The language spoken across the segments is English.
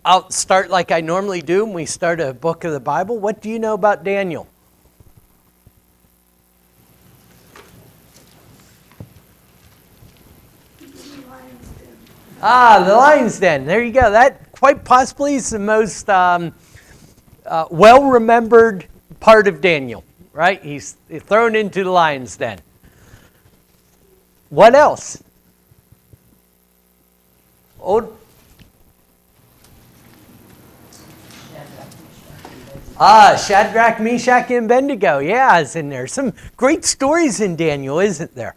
I'll start like I normally do when we start a book of the Bible. What do you know about Daniel? The lion's den. There you go. That quite possibly is the most well-remembered part of Daniel, right? He's thrown into the lion's den. What else? Shadrach, Meshach, and Abednego. Yeah, is in there. Some great stories in Daniel, isn't there?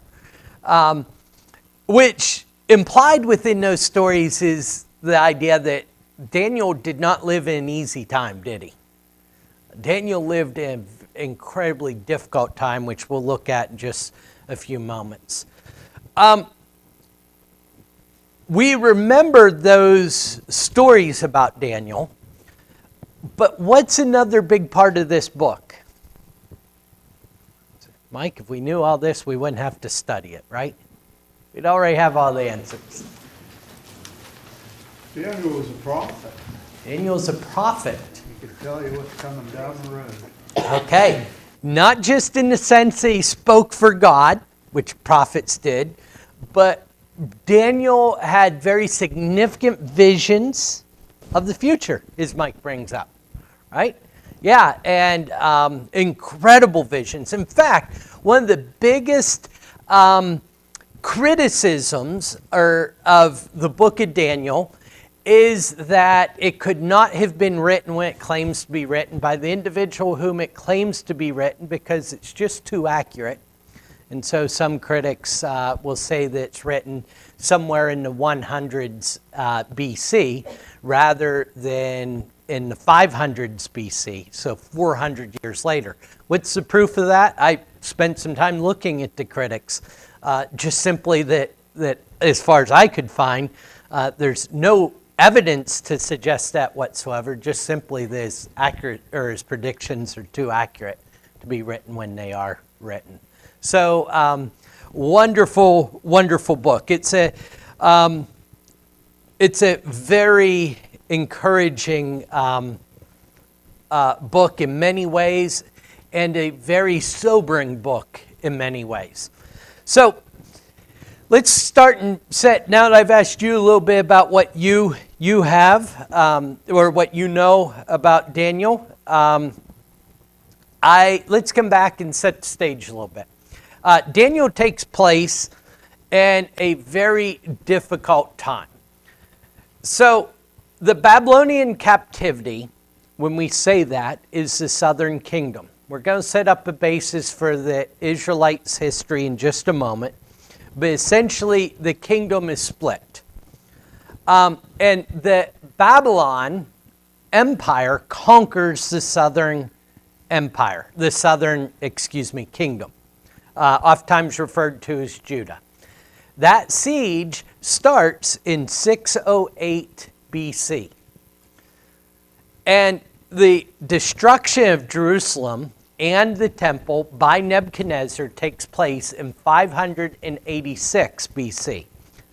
Which implied within those stories is the idea that Daniel did not live in an easy time, did he? Daniel lived in an incredibly difficult time, which we'll look at in just a few moments. We remember those stories about Daniel, but what's another big part of this book? Mike, if we knew all this, we wouldn't have to study it, right? We'd already have all the answers. Daniel was a prophet. Daniel's a prophet. He could tell you what's coming down the road. Okay. Not just in the sense that he spoke for God, which prophets did, but Daniel had very significant visions of the future, as Mike brings up, right? Yeah, and incredible visions. In fact, one of the biggest criticisms of the book of Daniel is that it could not have been written when it claims to be written by the individual whom it claims to be written because it's just too accurate. And so some critics will say that it's written somewhere in the 100s BC rather than in the 500s BC, so 400 years later. What's the proof of that? I spent some time looking at the critics. Just simply that as far as I could find, there's no evidence to suggest that whatsoever, just simply that his predictions are too accurate to be written when they are written. So wonderful, wonderful book. It's a very encouraging book in many ways, and a very sobering book in many ways. So let's start and set. Now that I've asked you a little bit about what you have or what you know about Daniel, let's come back and set the stage a little bit. Daniel takes place in a very difficult time. So the Babylonian captivity, when we say that, is the southern kingdom. We're going to set up a basis for the Israelites' history in just a moment. But essentially, the kingdom is split. And the Babylon Empire conquers the southern empire, kingdom, oftentimes referred to as Judah. That siege starts in 608 BC. And the destruction of Jerusalem and the temple by Nebuchadnezzar takes place in 586 BC.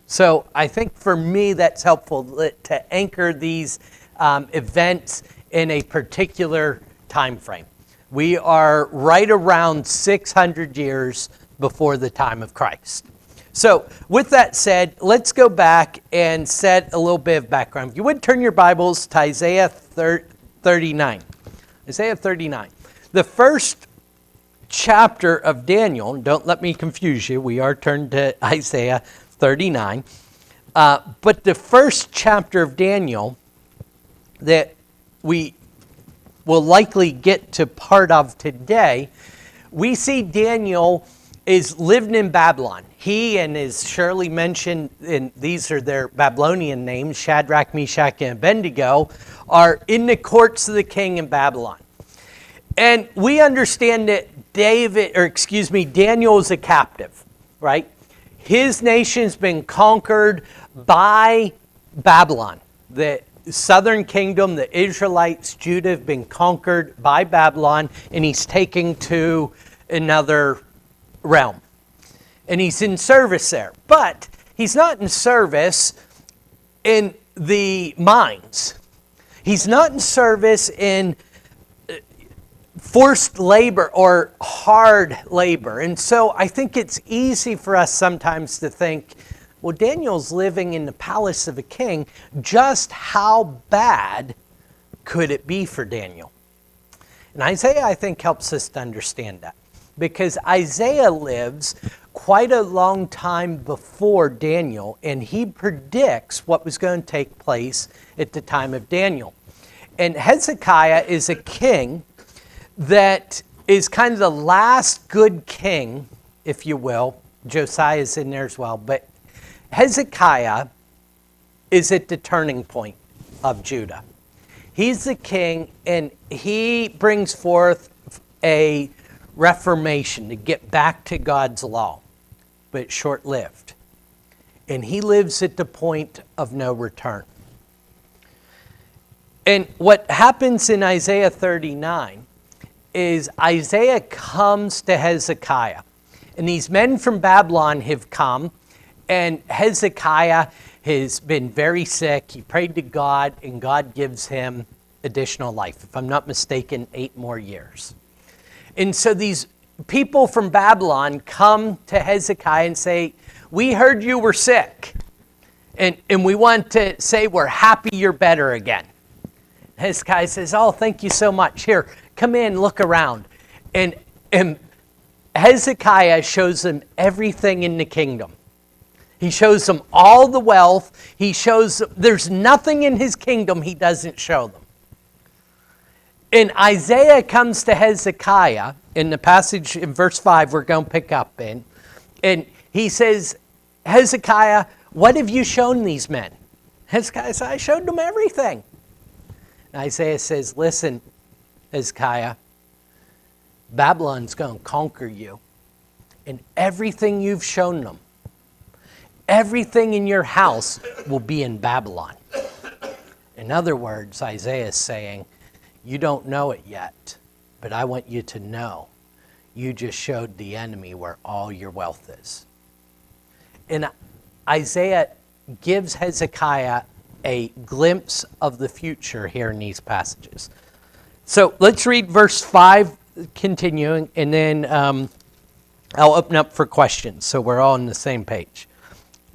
So I think for me that's helpful to anchor these events in a particular time frame. We are right around 600 years before the time of Christ. So with that said, let's go back and set a little bit of background. If you would turn your Bibles to Isaiah 39. Isaiah 39. The first chapter of Daniel, don't let me confuse you, we are turned to Isaiah 39. But the first chapter of Daniel that we will likely get to part of today, we see Daniel is living in Babylon. He and as Shirley mentioned, and these are their Babylonian names, Shadrach, Meshach, and Abednego, are in the courts of the king in Babylon. And we understand that Daniel is a captive, right? His nation's been conquered by Babylon. The southern kingdom, the Israelites, Judah have been conquered by Babylon, and he's taken to another realm. And he's in service there. But he's not in service in the mines. He's not in service in forced labor or hard labor. And so I think it's easy for us sometimes to think, well, Daniel's living in the palace of a king. Just how bad could it be for Daniel? And Isaiah, I think, helps us to understand that. Because Isaiah lives quite a long time before Daniel, and he predicts what was going to take place at the time of Daniel. And Hezekiah is a king that is kind of the last good king, if you will. Josiah's in there as well. But Hezekiah is at the turning point of Judah. He's the king, and he brings forth a reformation to get back to God's law, but it's short-lived. And he lives at the point of no return. And what happens in Isaiah 39 is Isaiah comes to Hezekiah. And these men from Babylon have come, and Hezekiah has been very sick. He prayed to God, and God gives him additional life. If I'm not mistaken, 8 more years. And so these people from Babylon come to Hezekiah and say, we heard you were sick, and we want to say we're happy you're better again. Hezekiah says, oh, thank you so much. Here, come in, look around. And Hezekiah shows them everything in the kingdom. He shows them all the wealth. He shows them, there's nothing in his kingdom he doesn't show them. And Isaiah comes to Hezekiah in the passage in verse 5 we're going to pick up in. And he says, Hezekiah, what have you shown these men? Hezekiah says, I showed them everything. And Isaiah says, listen, Hezekiah, Babylon's going to conquer you. And everything you've shown them, everything in your house will be in Babylon. In other words, Isaiah is saying, you don't know it yet, but I want you to know you just showed the enemy where all your wealth is. And Isaiah gives Hezekiah a glimpse of the future here in these passages. So let's read verse 5, continuing, and then I'll open up for questions so we're all on the same page.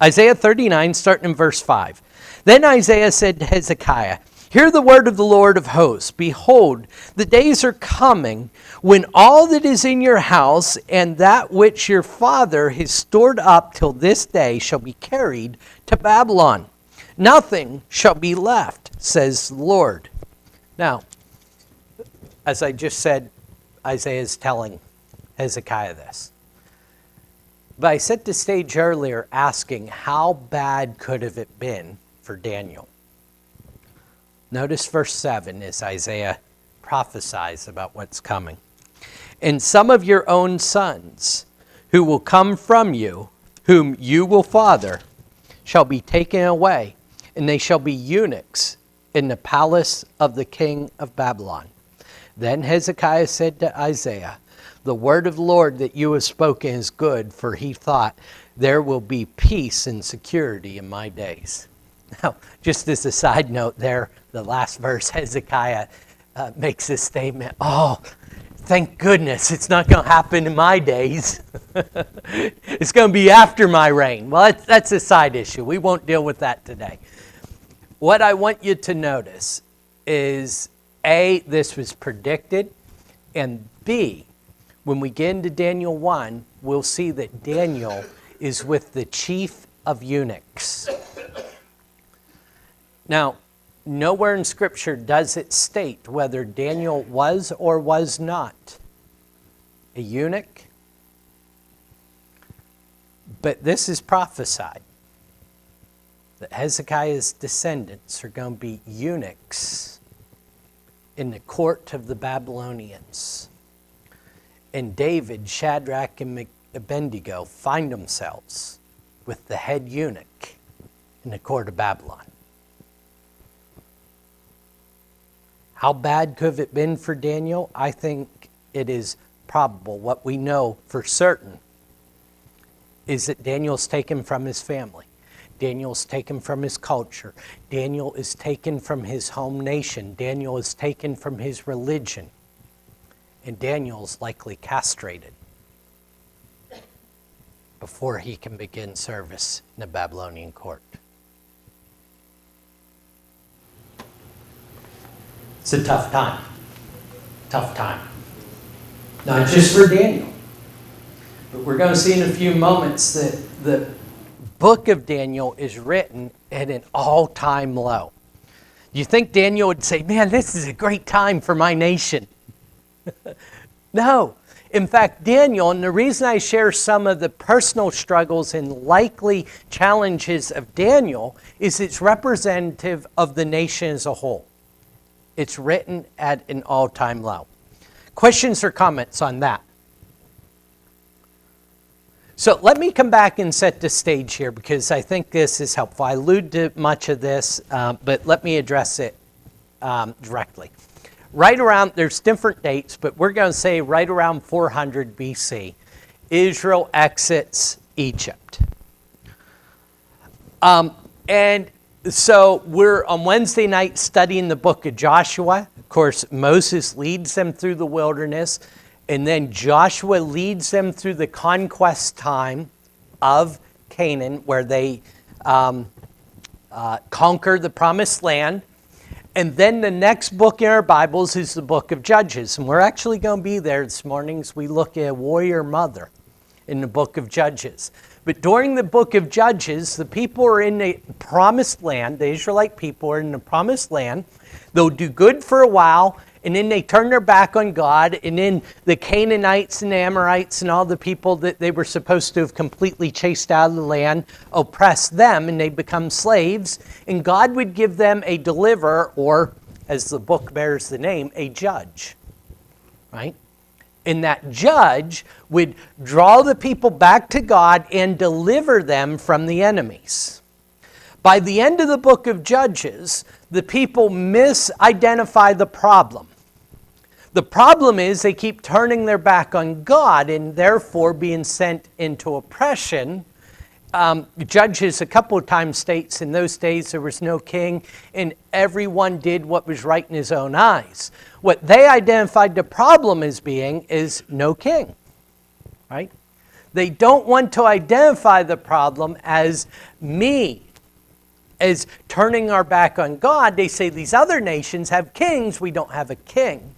Isaiah 39, starting in verse 5. Then Isaiah said to Hezekiah, hear the word of the Lord of hosts. Behold, the days are coming when all that is in your house and that which your father has stored up till this day shall be carried to Babylon. Nothing shall be left, says the Lord. Now, as I just said, Isaiah is telling Hezekiah this. But I set the stage earlier asking how bad could have it been for Daniel. Notice verse 7 as Isaiah prophesies about what's coming. And some of your own sons who will come from you, whom you will father, shall be taken away, and they shall be eunuchs in the palace of the king of Babylon. Then Hezekiah said to Isaiah, the word of the Lord that you have spoken is good, for he thought, there will be peace and security in my days. Now, just as a side note there, the last verse, Hezekiah makes this statement, oh, thank goodness it's not going to happen in my days. It's going to be after my reign. Well, that's a side issue. We won't deal with that today. What I want you to notice is, A, this was predicted, and B, when we get into Daniel 1, we'll see that Daniel is with the chief of eunuchs. Now, nowhere in Scripture does it state whether Daniel was or was not a eunuch, but this is prophesied, that Hezekiah's descendants are going to be eunuchs in the court of the Babylonians. And David, Shadrach, and Abednego find themselves with the head eunuch in the court of Babylon. How bad could it have been for Daniel? I think it is probable. What we know for certain is that Daniel's taken from his family. Daniel is taken from his culture. Daniel is taken from his home nation. Daniel is taken from his religion. And Daniel is likely castrated before he can begin service in the Babylonian court. It's a tough time. Tough time. Not just for Daniel, but we're going to see in a few moments that the book of Daniel is written at an all-time low. You think Daniel would say, man, this is a great time for my nation? No. In fact, Daniel, and the reason I share some of the personal struggles and likely challenges of Daniel is it's representative of the nation as a whole. It's written at an all-time low. Questions or comments on that? So let me come back and set the stage here because I think this is helpful. I allude to much of this, but let me address it directly. Right around, there's different dates, but we're going to say right around 400 BC, Israel exits Egypt. And so we're on Wednesday night studying the book of Joshua. Of course, Moses leads them through the wilderness. And then Joshua leads them through the conquest time of Canaan, where they conquer the promised land. And then the next book in our Bibles is the book of Judges. And we're actually going to be there this morning as we look at a warrior mother in the book of Judges. But during the book of Judges, the people are in the promised land. The Israelite people are in the promised land. They'll do good for a while, and then they turn their back on God, and then the Canaanites and the Amorites and all the people that they were supposed to have completely chased out of the land oppress them, and they become slaves, and God would give them a deliverer, or, as the book bears the name, a judge, right? And that judge would draw the people back to God and deliver them from the enemies. By the end of the book of Judges, the people misidentify the problem. The problem is they keep turning their back on God and therefore being sent into oppression. Judges a couple of times states in those days there was no king and everyone did what was right in his own eyes. What they identified the problem as being is no king, right? They don't want to identify the problem as as turning our back on God. They say these other nations have kings, we don't have a king.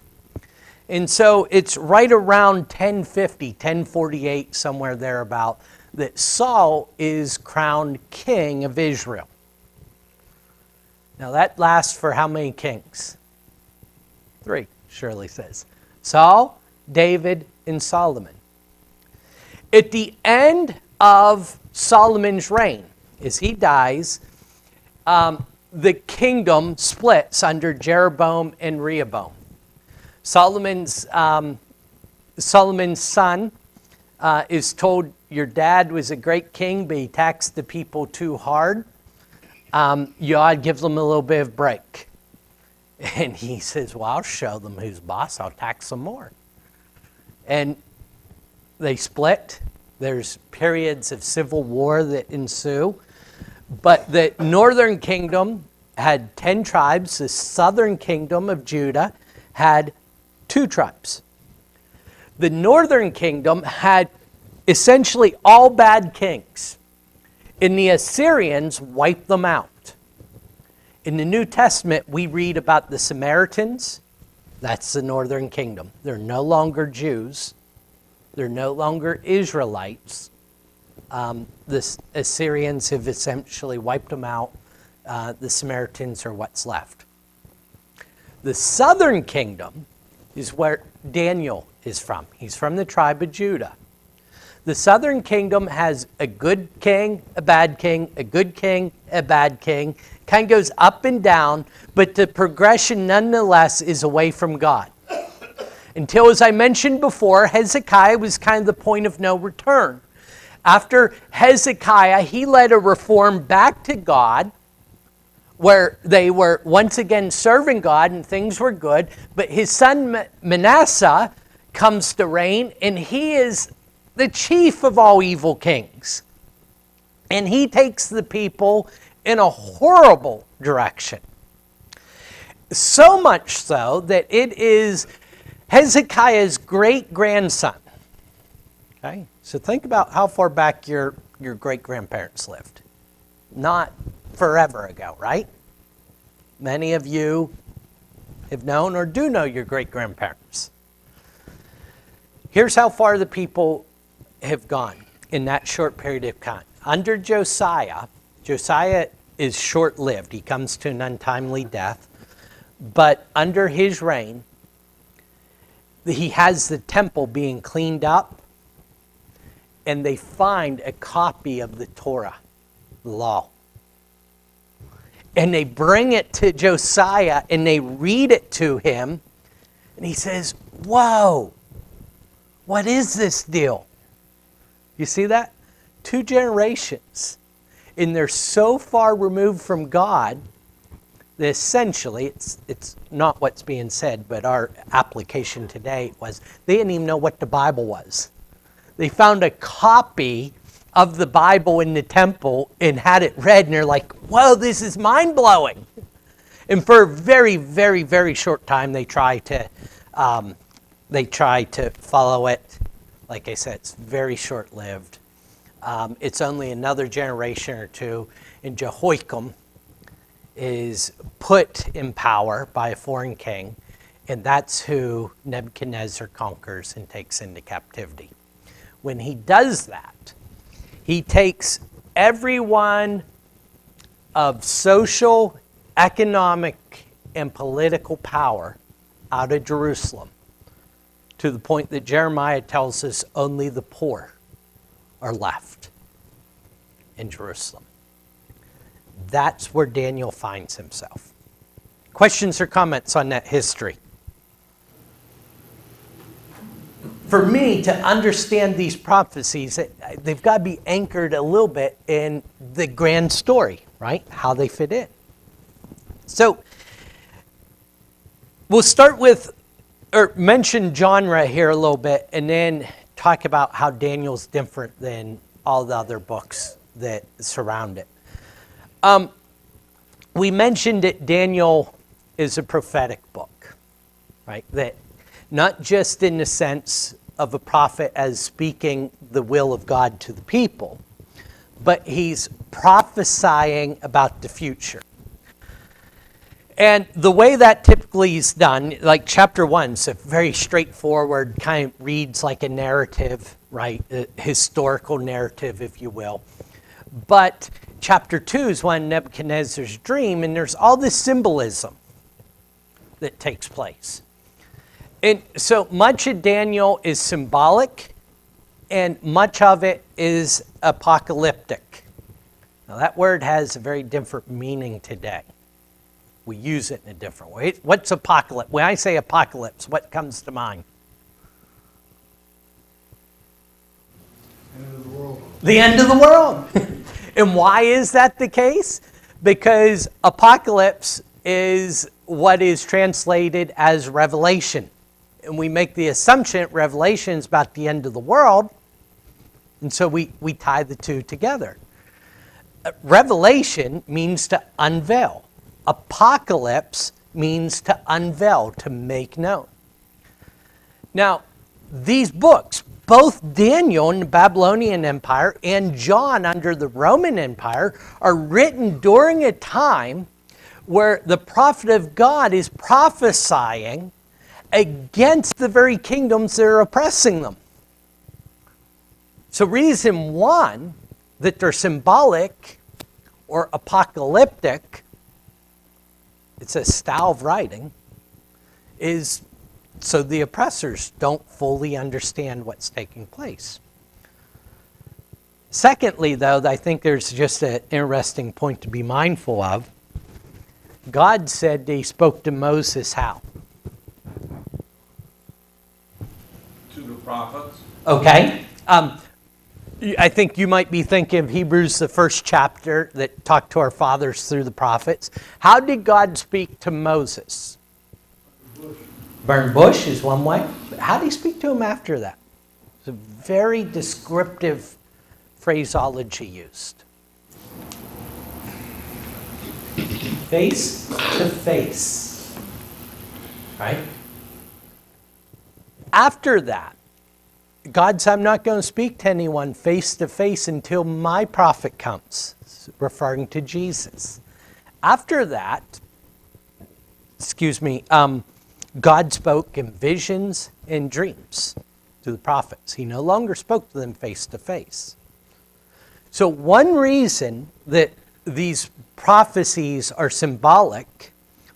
And so it's right around 1050, 1048, somewhere thereabout, that Saul is crowned king of Israel. Now that lasts for how many kings? 3, Shirley says. Saul, David, and Solomon. At the end of Solomon's reign, as he dies, the kingdom splits under Jeroboam and Rehoboam. Solomon's son is told, your dad was a great king, but he taxed the people too hard. You ought to give them a little bit of break. And he says, well, I'll show them who's boss. I'll tax them more. And they split. There's periods of civil war that ensue. But the northern kingdom had 10 tribes. The southern kingdom of Judah had 2 tribes. The northern kingdom had essentially all bad kings. And the Assyrians wiped them out. In the New Testament, we read about the Samaritans. That's the northern kingdom. They're no longer Jews. They're no longer Israelites. The Assyrians have essentially wiped them out. The Samaritans are what's left. The southern kingdom is where Daniel is from. He's from the tribe of Judah. The southern kingdom has a good king, a bad king, a good king, a bad king. Kind of goes up and down, but the progression nonetheless is away from God. Until, as I mentioned before, Hezekiah was kind of the point of no return. After Hezekiah, he led a reform back to God, where they were once again serving God and things were good. But his son Manasseh comes to reign, and he is the chief of all evil kings. And he takes the people in a horrible direction. So much so that it is Hezekiah's great-grandson. Okay? So think about how far back your great-grandparents lived. Not forever ago, right? Many of you have known or do know your great-grandparents. Here's how far the people have gone in that short period of time. Under Josiah is short-lived. He comes to an untimely death. But under his reign, he has the temple being cleaned up, and they find a copy of the Torah, the law. And they bring it to Josiah, and they read it to him, and he says, whoa, what is this deal? You see that? 2 generations. And they're so far removed from God that essentially, it's not what's being said, but our application today was they didn't even know what the Bible was. They found a copy of the Bible in the temple and had it read, and they're like, whoa, this is mind-blowing. And for a very, very, very short time, they try to follow it. Like I said, it's very short-lived. It's only another generation or two, and Jehoiakim is put in power by a foreign king, and that's who Nebuchadnezzar conquers and takes into captivity. When he does that, he takes everyone of social, economic, and political power out of Jerusalem, to the point that Jeremiah tells us only the poor are left in Jerusalem. That's where Daniel finds himself. Questions or comments on that history? For me, to understand these prophecies, they've got to be anchored a little bit in the grand story, right? How they fit in. So, we'll start with, or mention genre here a little bit, and then talk about how Daniel's different than all the other books that surround it. We mentioned that Daniel is a prophetic book, right? That not just in the sense of a prophet as speaking the will of God to the people, but he's prophesying about the future. And the way that typically is done, like chapter 1 is a very straightforward, kind of reads like a narrative, right? A historical narrative, if you will. But chapter 2 is one Nebuchadnezzar's dream, and there's all this symbolism that takes place. And so much of Daniel is symbolic, and much of it is apocalyptic. Now that word has a very different meaning today. We use it in a different way. What's apocalypse? When I say apocalypse, what comes to mind? End of the world. The end of the world. And why is that the case? Because apocalypse is what is translated as revelation. And we make the assumption Revelation is about the end of the world, and so we tie the two together. Revelation means to unveil. Apocalypse means to unveil, to make known. Now, these books, both Daniel in the Babylonian Empire and John under the Roman Empire, are written during a time where the prophet of God is prophesying against the very kingdoms that are oppressing them. So reason one that they're symbolic or apocalyptic, it's a style of writing, is so the oppressors don't fully understand what's taking place. Secondly, though, I think there's just an interesting point to be mindful of. God said he spoke to Moses how? To the prophets. Okay. I think you might be thinking of Hebrews, the first chapter that talked to our fathers through the prophets. How did God speak to Moses? Burn bush is one way. But how did he speak to him after that? It's a very descriptive phraseology used. face to face. Right? After that, God said, I'm not going to speak to anyone face to face until my prophet comes, referring to Jesus. After that, God spoke in visions and dreams to the prophets. He no longer spoke to them face to face. So one reason that these prophecies are symbolic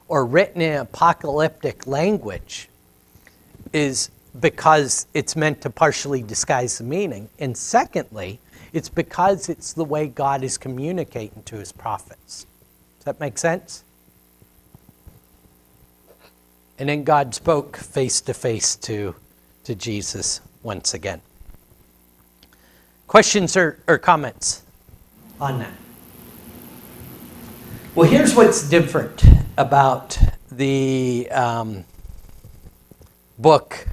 or written in apocalyptic language is because it's meant to partially disguise the meaning. And secondly, it's because it's the way God is communicating to his prophets. Does that make sense? And then God spoke face to face to Jesus once again. Questions or comments on that? Well, here's what's different about the book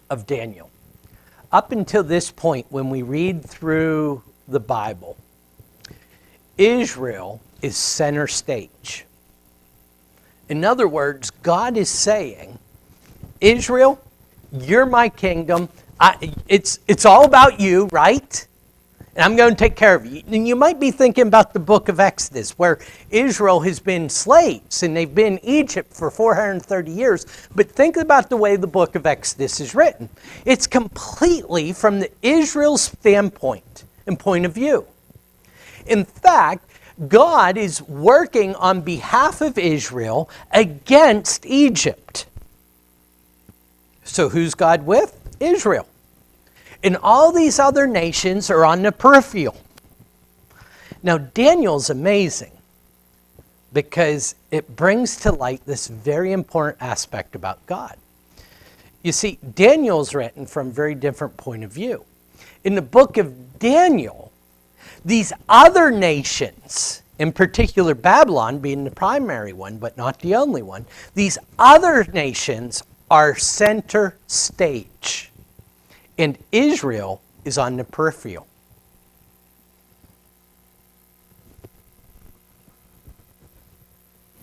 of Daniel. Up until this point, when we read through the Bible, Israel is center stage. In other words, God is saying, Israel, you're my kingdom. It's all about you, right? And I'm going to take care of you. And you might be thinking about the book of Exodus, where Israel has been slaves, and they've been in Egypt for 430 years. But think about the way the book of Exodus is written. It's completely from the Israel's standpoint and point of view. In fact, God is working on behalf of Israel against Egypt. So who's God with? Israel. And all these other nations are on the peripheral. Now, Daniel's amazing because it brings to light this very important aspect about God. You see, Daniel's written from a very different point of view. In the book of Daniel, these other nations, in particular Babylon being the primary one, but not the only one, these other nations are center stage. And Israel is on the peripheral.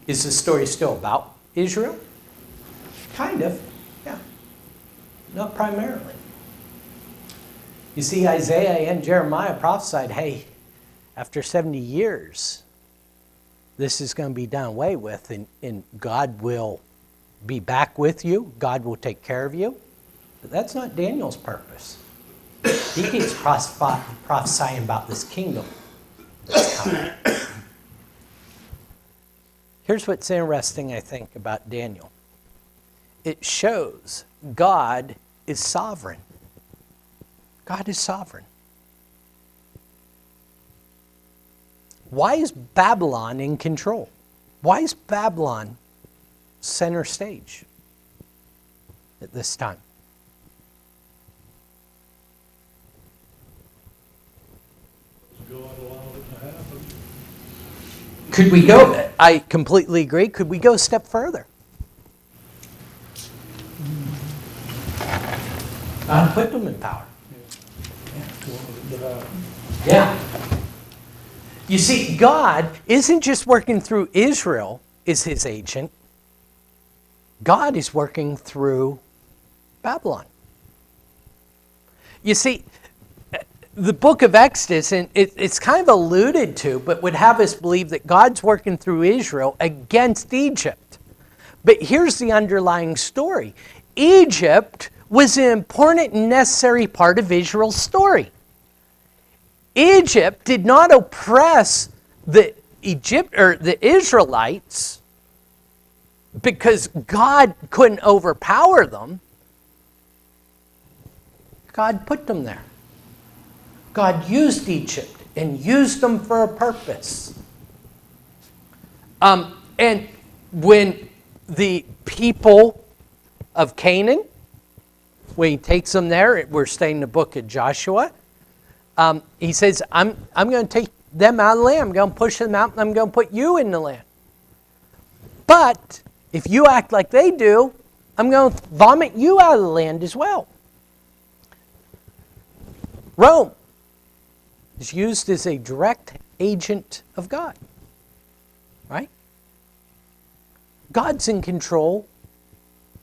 Is the story still about Israel? Kind of, yeah. Not primarily. You see, Isaiah and Jeremiah prophesied, hey, after 70 years, this is going to be done away with, and God will be back with you. God will take care of you. But that's not Daniel's purpose. He keeps prophesying about this kingdom that's coming. Here's what's interesting, I think, about Daniel. It shows God is sovereign. God is sovereign. Why is Babylon in control? Why is Babylon center stage at this time? Could we go, I completely agree, could we go a step further? God put them in power. Yeah. You see, God isn't just working through Israel as his agent. God is working through Babylon. You see, the book of Exodus, and it's kind of alluded to, but would have us believe that God's working through Israel against Egypt. But here's the underlying story. Egypt was an important and necessary part of Israel's story. Egypt did not oppress the Israelites because God couldn't overpower them. God put them there. God used Egypt and used them for a purpose. And when the people of Canaan, when he takes them there, we're staying in the book of Joshua, he says, I'm going to take them out of the land. I'm going to push them out, and I'm going to put you in the land. But if you act like they do, I'm going to vomit you out of the land as well. Rome is used as a direct agent of God. right? God's in control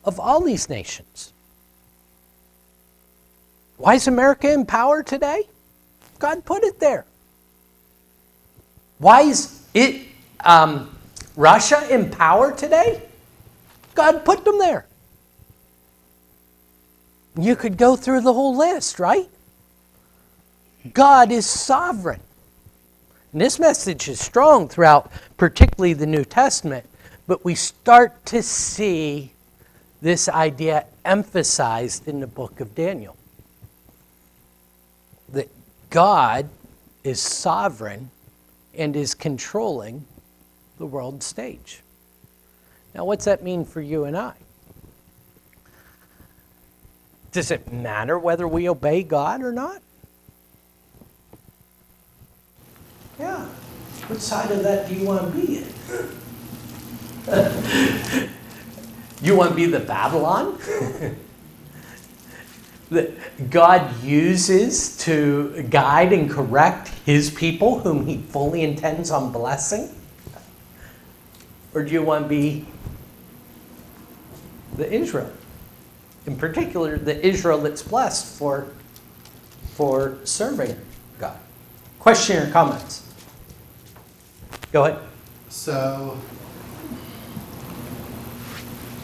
of all these nations. Why is America in power today? God put it there. Why is it Russia in power today? God put them there. You could go through the whole list, right? God is sovereign. And this message is strong throughout, particularly the New Testament, but we start to see this idea emphasized in the book of Daniel. That God is sovereign and is controlling the world stage. Now, what's that mean for you and I? Does it matter whether we obey God or not? Yeah. What side of that do you want to be in? You want to be the Babylon that God uses to guide and correct his people whom he fully intends on blessing? Or do you want to be the Israel? In particular, the Israel that's blessed for serving God. Question or comments? Go ahead. So,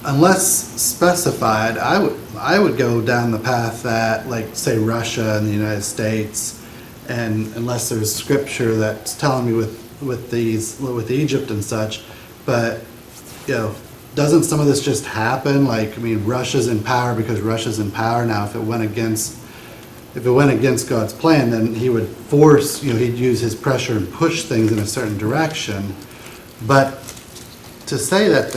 unless specified, I would go down the path that, like, say, Russia and the United States, and unless there's scripture that's telling me with Egypt and such, but doesn't some of this just happen? Like, I mean, Russia's in power because Russia's in power now. If it went against God's plan, then he would force, he'd use his pressure and push things in a certain direction. But to say that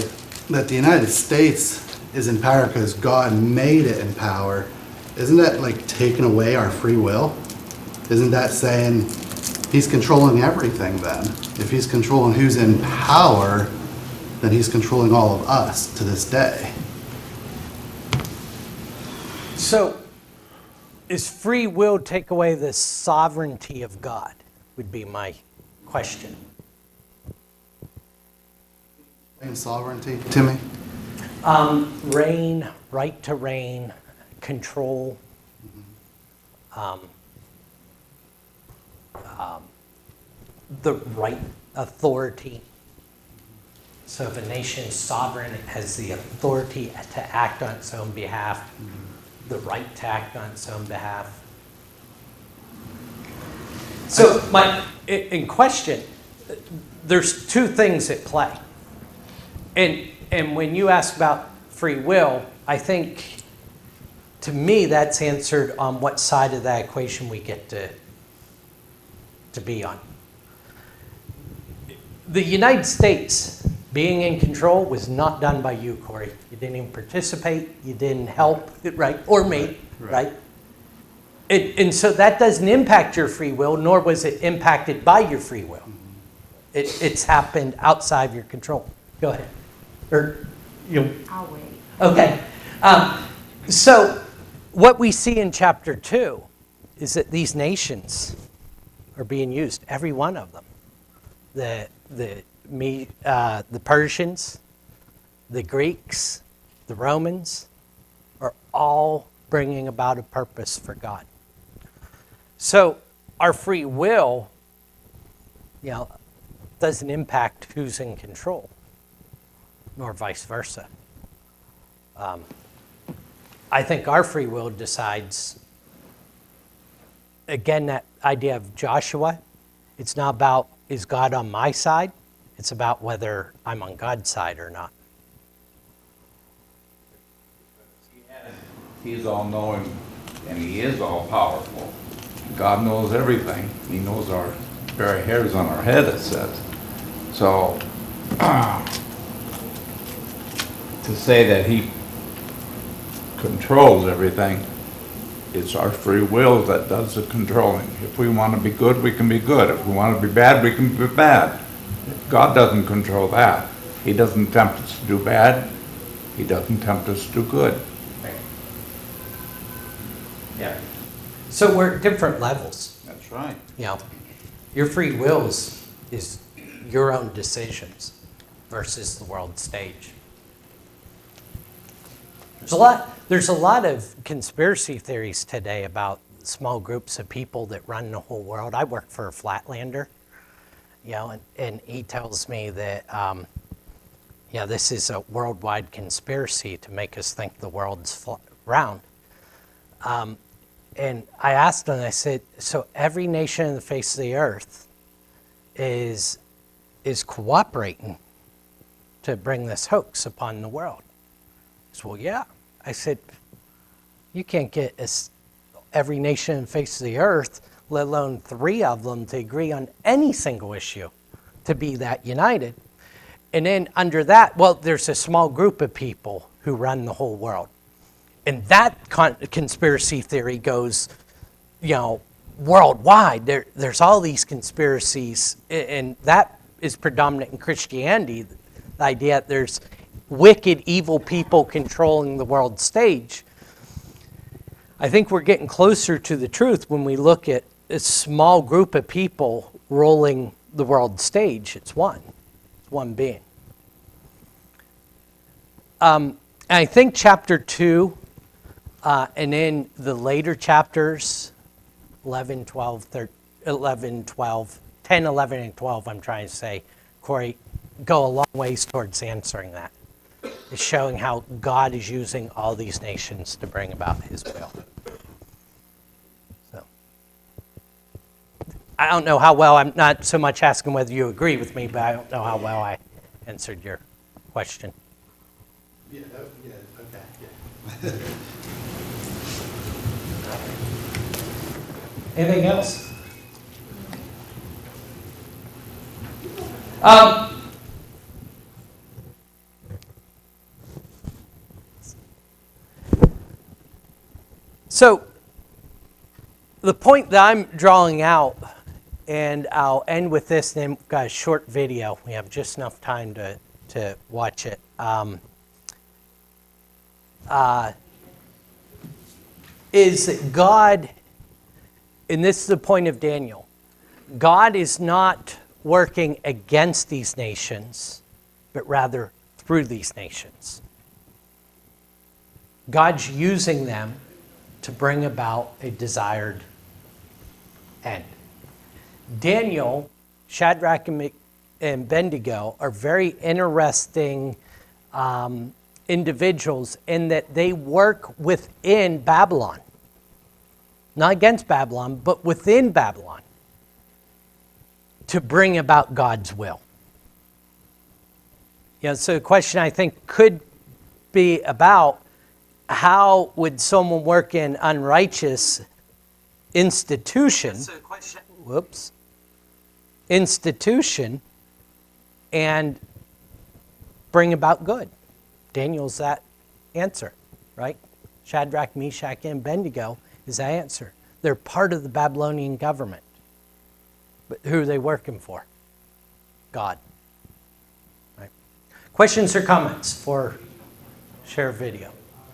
the United States is in power because God made it in power, isn't that like taking away our free will? Isn't that saying he's controlling everything then? If he's controlling who's in power, then he's controlling all of us to this day. So, is free will take away the sovereignty of God? Would be my question. And sovereignty, Timmy? Reign, right to reign, control, the right authority. So if a nation is sovereign, it has the authority to act on its own behalf, the right to act on its own behalf. So in question, there's two things at play. And when you ask about free will, I think, to me, that's answered on what side of that equation we get to be on. The United States being in control was not done by you, Corey. You didn't even participate. You didn't help, right? Or me, right? And so that doesn't impact your free will, nor was it impacted by your free will. It's happened outside of your control. Go ahead. I'll wait. Okay. So what we see in chapter 2 is that these nations are being used, every one of them. The Persians, the Greeks, the Romans are all bringing about a purpose for God. So our free will, doesn't impact who's in control, nor vice versa. I think our free will decides, again, that idea of Joshua, it's not about, is God on my side? It's about whether I'm on God's side or not. He is all-knowing, and he is all-powerful. God knows everything. He knows our very hairs on our head, it says. So, to say that he controls everything, it's our free will that does the controlling. If we want to be good, we can be good. If we want to be bad, we can be bad. God doesn't control that. He doesn't tempt us to do bad. He doesn't tempt us to do good. Yeah. So we're at different levels. That's right. Your free will is your own decisions. versus the world stage. There's a lot of conspiracy theories today about small groups of people that run the whole world. I work for a Flatlander, and he tells me that, this is a worldwide conspiracy to make us think the world's round. And I asked him, I said, so every nation on the face of the earth is cooperating to bring this hoax upon the world? He said, well, yeah. I said, you can't get every nation on the face of the earth, let alone 3 of them, to agree on any single issue to be that united. And then under that, well, there's a small group of people who run the whole world. And that conspiracy theory goes, worldwide. There's all these conspiracies, and that is predominant in Christianity, the idea that there's wicked, evil people controlling the world stage. I think we're getting closer to the truth when we look at a small group of people ruling the world stage. It's one being. I think chapter 2, and in the later chapters, 11, 12, 11, 12, 10, 11, and 12, I'm trying to say, Corey, go a long ways towards answering that. It's showing how God is using all these nations to bring about his will. So, I don't know how well, I'm not so much asking whether you agree with me, but I don't know how well I answered your question. Yeah, okay, yeah. Anything else? So, the point that I'm drawing out, and I'll end with this, and then we've got a short video. We have just enough time to watch it. Is that God, and this is the point of Daniel, God is not working against these nations, but rather through these nations. God's using them to bring about a desired end. Daniel, Shadrach, and Abednego are very interesting individuals in that they work within Babylon. Not against Babylon, but within Babylon to bring about God's will. So the question I think could be about how would someone work in unrighteous institution, and bring about good? Daniel's that answer, right? Shadrach, Meshach, and Abednego is that answer. They're part of the Babylonian government. But who are they working for? God. Right? Questions or comments for share video?